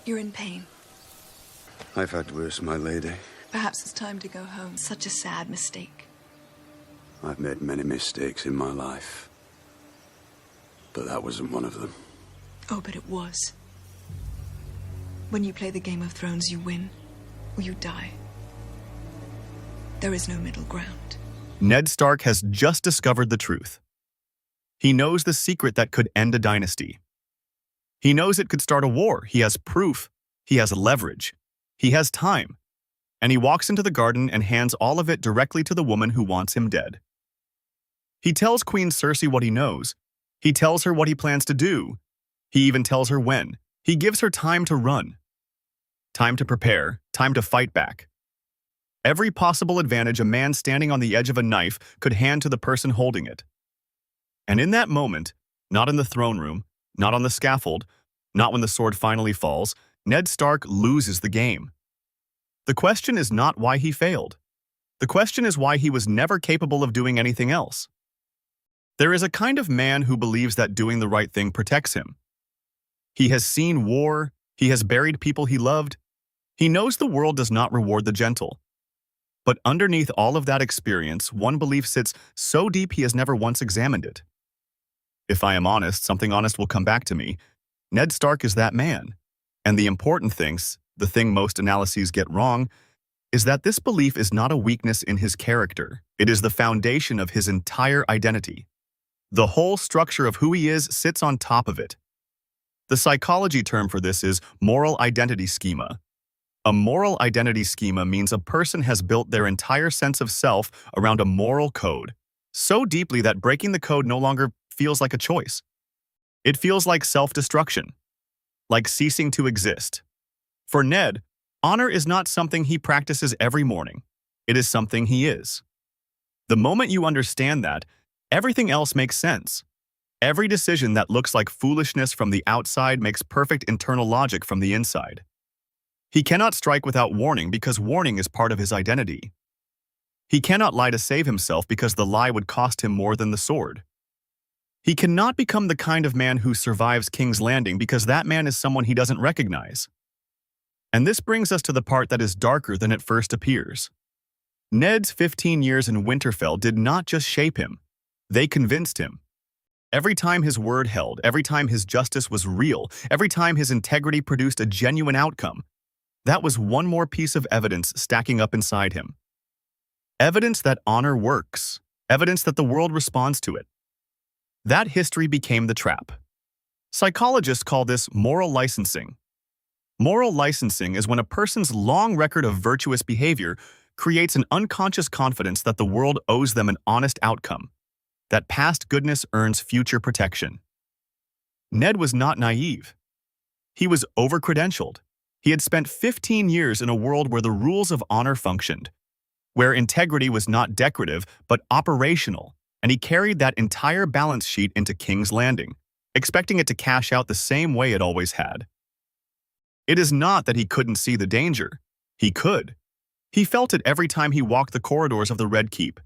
You're in pain. I've had worse, my lady. Perhaps it's time to go home. Such a sad mistake. I've made many mistakes in my life. But that wasn't one of them. Oh, but it was. When you play the Game of Thrones, you win or you die. There is no middle ground. Ned Stark has just discovered the truth. He knows the secret that could end a dynasty. He knows it could start a war. He has proof. He has leverage. He has time. And he walks into the garden and hands all of it directly to the woman who wants him dead. He tells Queen Cersei what he knows. He tells her what he plans to do. He even tells her when. He gives her time to run. Time to prepare. Time to fight back. Every possible advantage a man standing on the edge of a knife could hand to the person holding it. And in that moment, not in the throne room, not on the scaffold, not when the sword finally falls, Ned Stark loses the game. The question is not why he failed. The question is why he was never capable of doing anything else. There is a kind of man who believes that doing the right thing protects him. He has seen war. He has buried people he loved. He knows the world does not reward the gentle. But underneath all of that experience, one belief sits so deep he has never once examined it. If I am honest, something honest will come back to me. Ned Stark is that man. And the important things, the thing most analyses get wrong, is that this belief is not a weakness in his character. It is the foundation of his entire identity. The whole structure of who he is sits on top of it. The psychology term for this is moral identity schema. A moral identity schema means a person has built their entire sense of self around a moral code, so deeply that breaking the code no longer feels like a choice. It feels like self-destruction, like ceasing to exist. For Ned, honor is not something he practices every morning. It is something he is. The moment you understand that, everything else makes sense. Every decision that looks like foolishness from the outside makes perfect internal logic from the inside. He cannot strike without warning because warning is part of his identity. He cannot lie to save himself because the lie would cost him more than the sword. He cannot become the kind of man who survives King's Landing because that man is someone he doesn't recognize. And this brings us to the part that is darker than it first appears. Ned's 15 years in Winterfell did not just shape him. They convinced him. Every time his word held, every time his justice was real, every time his integrity produced a genuine outcome, that was one more piece of evidence stacking up inside him. Evidence that honor works. Evidence that the world responds to it. That history became the trap. Psychologists call this moral licensing. Moral licensing is when a person's long record of virtuous behavior creates an unconscious confidence that the world owes them an honest outcome, that past goodness earns future protection. Ned was not naive. He was over-credentialed. He had spent 15 years in a world where the rules of honor functioned, where integrity was not decorative but operational, and he carried that entire balance sheet into King's Landing, expecting it to cash out the same way it always had. It is not that he couldn't see the danger. He could. He felt it every time he walked the corridors of the Red Keep.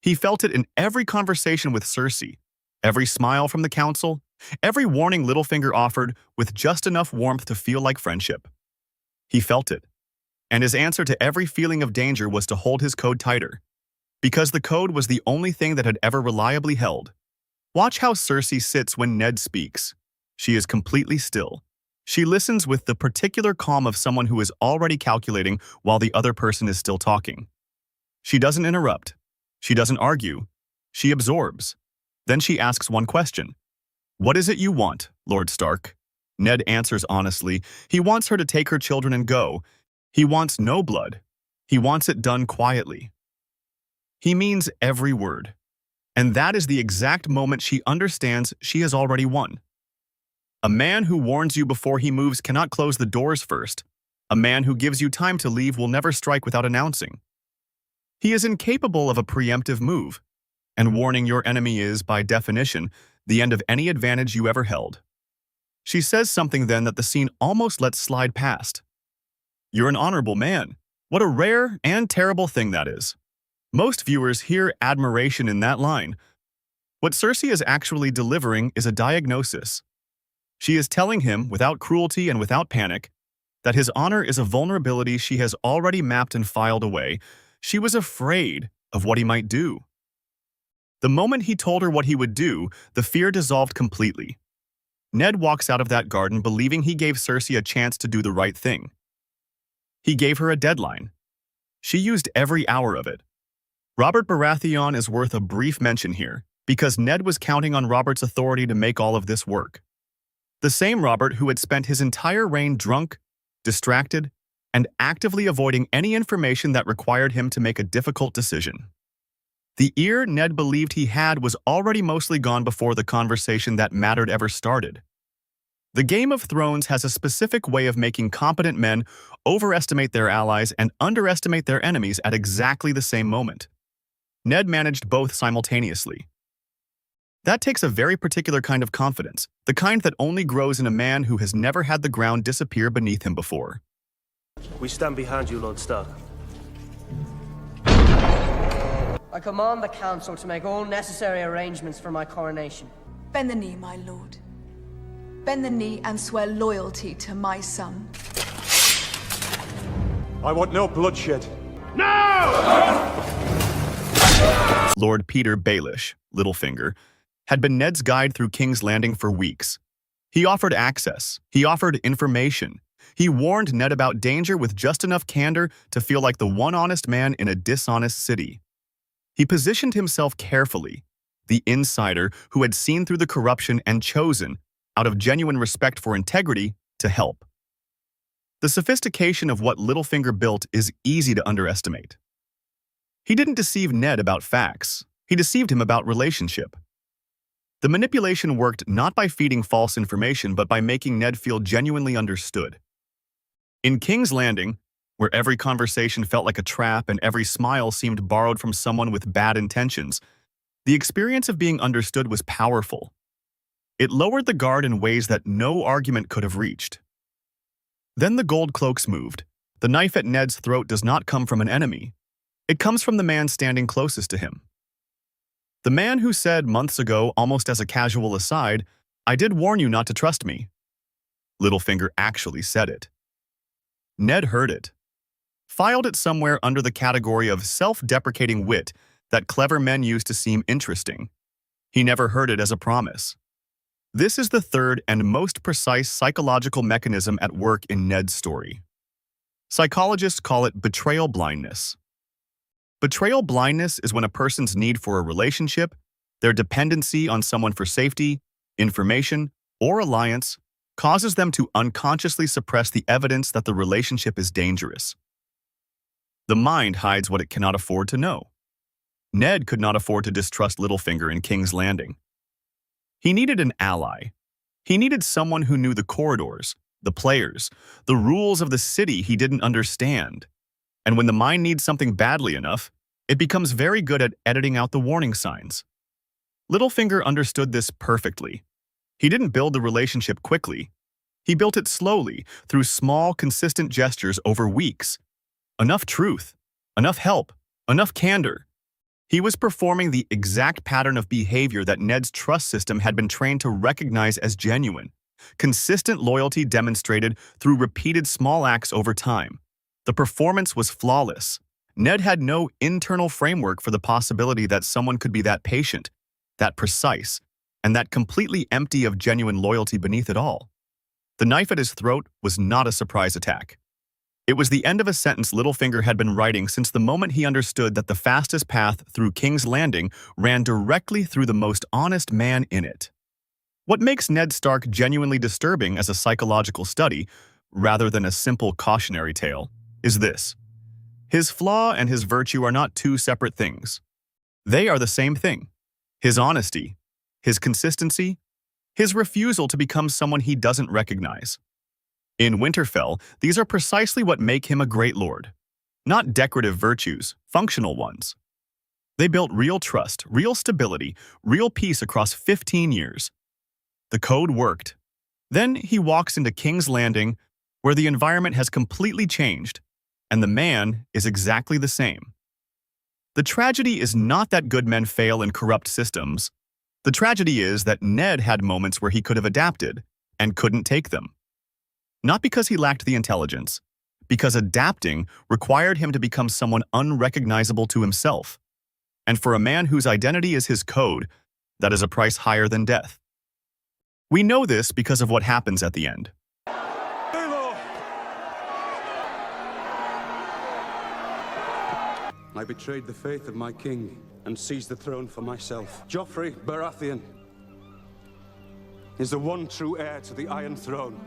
He felt it in every conversation with Cersei, every smile from the council, every warning Littlefinger offered with just enough warmth to feel like friendship. He felt it, and his answer to every feeling of danger was to hold his code tighter, because the code was the only thing that had ever reliably held. Watch how Cersei sits when Ned speaks. She is completely still. She listens with the particular calm of someone who is already calculating while the other person is still talking. She doesn't interrupt. She doesn't argue. She absorbs. Then she asks one question. "What is it you want, Lord Stark?" Ned answers honestly. He wants her to take her children and go. He wants no blood. He wants it done quietly. He means every word. And that is the exact moment she understands she has already won. A man who warns you before he moves cannot close the doors first. A man who gives you time to leave will never strike without announcing. He is incapable of a preemptive move, and warning your enemy is, by definition, the end of any advantage you ever held. She says something then that the scene almost lets slide past. "You're an honorable man." What a rare and terrible thing that is. Most viewers hear admiration in that line. What Cersei is actually delivering is a diagnosis. She is telling him, without cruelty and without panic, that his honor is a vulnerability she has already mapped and filed away, she was afraid of what he might do. The moment he told her what he would do, the fear dissolved completely. Ned walks out of that garden believing he gave Cersei a chance to do the right thing. He gave her a deadline. She used every hour of it. Robert Baratheon is worth a brief mention here, because Ned was counting on Robert's authority to make all of this work. The same Robert who had spent his entire reign drunk, distracted, and actively avoiding any information that required him to make a difficult decision. The ear Ned believed he had was already mostly gone before the conversation that mattered ever started. The Game of Thrones has a specific way of making competent men overestimate their allies and underestimate their enemies at exactly the same moment. Ned managed both simultaneously. That takes a very particular kind of confidence, the kind that only grows in a man who has never had the ground disappear beneath him before. We stand behind you, Lord Stark. I command the council to make all necessary arrangements for my coronation. Bend the knee, my lord. Bend the knee and swear loyalty to my son. I want no bloodshed. Lord Peter Baelish, Littlefinger, had been Ned's guide through King's Landing for weeks. He offered access. He offered information. He warned Ned about danger with just enough candor to feel like the one honest man in a dishonest city. He positioned himself carefully, the insider who had seen through the corruption and chosen, out of genuine respect for integrity, to help. The sophistication of what Littlefinger built is easy to underestimate. He didn't deceive Ned about facts. He deceived him about relationship. The manipulation worked not by feeding false information, but by making Ned feel genuinely understood. In King's Landing, where every conversation felt like a trap and every smile seemed borrowed from someone with bad intentions, the experience of being understood was powerful. It lowered the guard in ways that no argument could have reached. Then the gold cloaks moved. The knife at Ned's throat does not come from an enemy. It comes from the man standing closest to him. The man who said months ago, almost as a casual aside, "I did warn you not to trust me." Littlefinger actually said it. Ned heard it. Filed it somewhere under the category of self-deprecating wit that clever men use to seem interesting. He never heard it as a promise. This is the third and most precise psychological mechanism at work in Ned's story. Psychologists call it betrayal blindness. Betrayal blindness is when a person's need for a relationship, their dependency on someone for safety, information, or alliance causes them to unconsciously suppress the evidence that the relationship is dangerous. The mind hides what it cannot afford to know. Ned could not afford to distrust Littlefinger in King's Landing. He needed an ally. He needed someone who knew the corridors, the players, the rules of the city he didn't understand. And when the mind needs something badly enough, it becomes very good at editing out the warning signs. Littlefinger understood this perfectly. He didn't build the relationship quickly. He built it slowly, through small, consistent gestures over weeks. Enough truth, enough help, enough candor. He was performing the exact pattern of behavior that Ned's trust system had been trained to recognize as genuine. Consistent loyalty demonstrated through repeated small acts over time. The performance was flawless. Ned had no internal framework for the possibility that someone could be that patient, that precise, and that completely empty of genuine loyalty beneath it all. The knife at his throat was not a surprise attack. It was the end of a sentence Littlefinger had been writing since the moment he understood that the fastest path through King's Landing ran directly through the most honest man in it. What makes Ned Stark genuinely disturbing as a psychological study, rather than a simple cautionary tale, is this. His flaw and his virtue are not two separate things. They are the same thing. His honesty, his consistency, his refusal to become someone he doesn't recognize. In Winterfell, these are precisely what make him a great lord. Not decorative virtues, functional ones. They built real trust, real stability, real peace across 15 years. The code worked. Then he walks into King's Landing, where the environment has completely changed, and the man is exactly the same. The tragedy is not that good men fail in corrupt systems. The tragedy is that Ned had moments where he could have adapted and couldn't take them. Not because he lacked the intelligence, because adapting required him to become someone unrecognizable to himself. And for a man whose identity is his code, that is a price higher than death. We know this because of what happens at the end. I betrayed the faith of my king and seized the throne for myself. Joffrey Baratheon is the one true heir to the Iron Throne.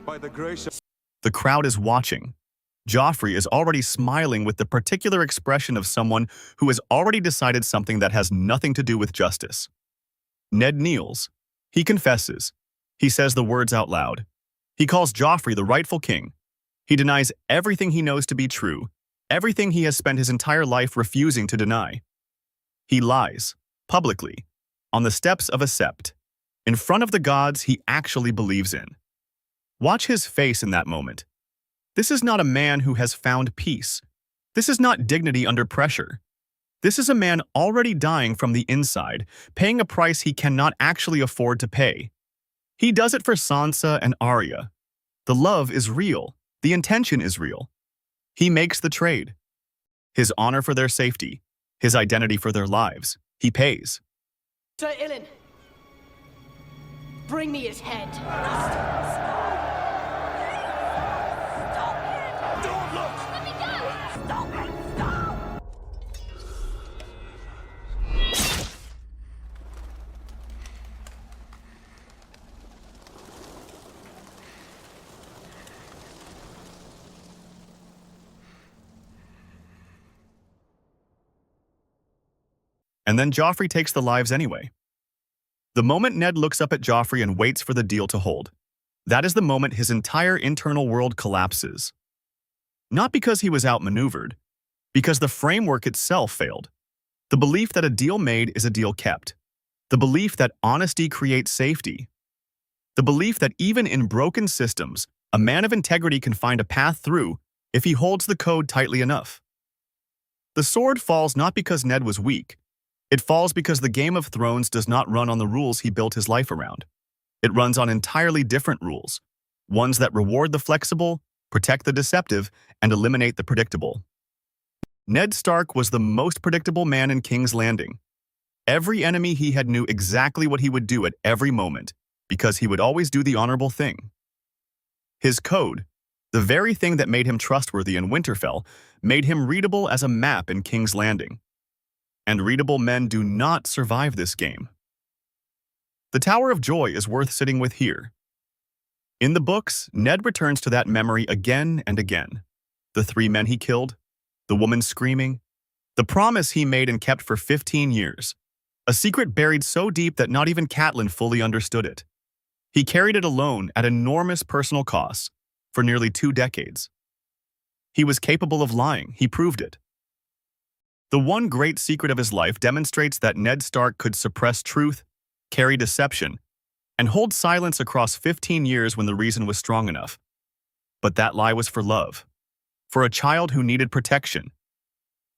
By the grace of... The crowd is watching. Joffrey is already smiling with the particular expression of someone who has already decided something that has nothing to do with justice. Ned kneels. He confesses. He says the words out loud. He calls Joffrey the rightful king. He denies everything he knows to be true, everything he has spent his entire life refusing to deny. He lies, publicly, on the steps of a sept, in front of the gods he actually believes in. Watch his face in that moment. This is not a man who has found peace. This is not dignity under pressure. This is a man already dying from the inside, paying a price he cannot actually afford to pay. He does it for Sansa and Arya. The love is real. The intention is real. He makes the trade. His honor for their safety, his identity for their lives. He pays. Sir Ilyn, bring me his head. Don't look! Let me go! Stop it! Stop! And then Joffrey takes the lives anyway. The moment Ned looks up at Joffrey and waits for the deal to hold, that is the moment his entire internal world collapses. Not because he was outmaneuvered, because the framework itself failed. The belief that a deal made is a deal kept. The belief that honesty creates safety. The belief that even in broken systems, a man of integrity can find a path through if he holds the code tightly enough. The sword falls not because Ned was weak. It falls because the Game of Thrones does not run on the rules he built his life around. It runs on entirely different rules, ones that reward the flexible, protect the deceptive, and eliminate the predictable. Ned Stark was the most predictable man in King's Landing. Every enemy he had knew exactly what he would do at every moment, because he would always do the honorable thing. His code, the very thing that made him trustworthy in Winterfell, made him readable as a map in King's Landing. And readable men do not survive this game. The Tower of Joy is worth sitting with here. In the books, Ned returns to that memory again and again. The 3 men he killed, the woman screaming, the promise he made and kept for 15 years, a secret buried so deep that not even Catelyn fully understood it. He carried it alone at enormous personal costs for nearly 2 decades. He was capable of lying, he proved it. The one great secret of his life demonstrates that Ned Stark could suppress truth, carry deception, and hold silence across 15 years when the reason was strong enough. But that lie was for love, for a child who needed protection,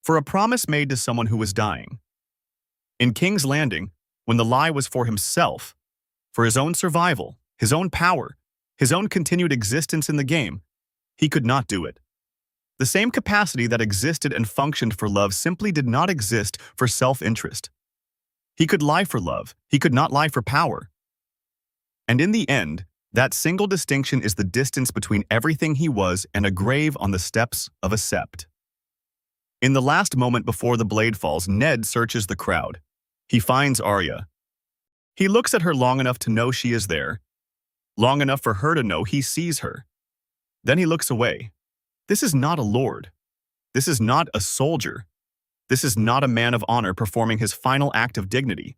for a promise made to someone who was dying. In King's Landing, when the lie was for himself, for his own survival, his own power, his own continued existence in the game, he could not do it. The same capacity that existed and functioned for love simply did not exist for self-interest. He could lie for love, he could not lie for power. And in the end, that single distinction is the distance between everything he was and a grave on the steps of a sept. In the last moment before the blade falls, Ned searches the crowd. He finds Arya. He looks at her long enough to know she is there, long enough for her to know he sees her. Then he looks away. This is not a lord. This is not a soldier. This is not a man of honor performing his final act of dignity.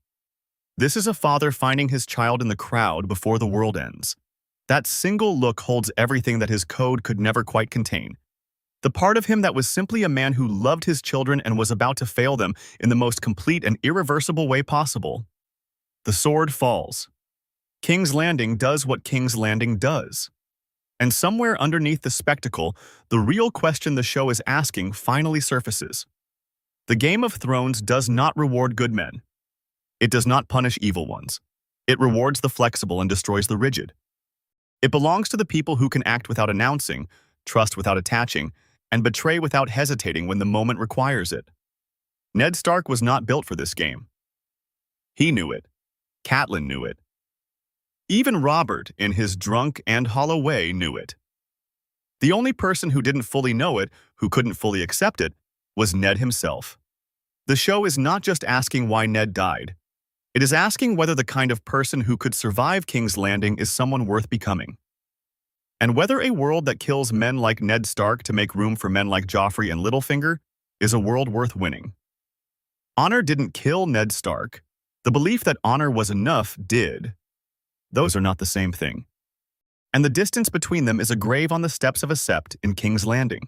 This is a father finding his child in the crowd before the world ends. That single look holds everything that his code could never quite contain. The part of him that was simply a man who loved his children and was about to fail them in the most complete and irreversible way possible. The sword falls. King's Landing does what King's Landing does. And somewhere underneath the spectacle, the real question the show is asking finally surfaces. The Game of Thrones does not reward good men. It does not punish evil ones. It rewards the flexible and destroys the rigid. It belongs to the people who can act without announcing, trust without attaching, and betray without hesitating when the moment requires it. Ned Stark was not built for this game. He knew it. Catelyn knew it. Even Robert, in his drunk and hollow way, knew it. The only person who didn't fully know it, who couldn't fully accept it, was Ned himself. The show is not just asking why Ned died. It is asking whether the kind of person who could survive King's Landing is someone worth becoming. And whether a world that kills men like Ned Stark to make room for men like Joffrey and Littlefinger is a world worth winning. Honor didn't kill Ned Stark. The belief that honor was enough did. Those are not the same thing. And the distance between them is a grave on the steps of a sept in King's Landing.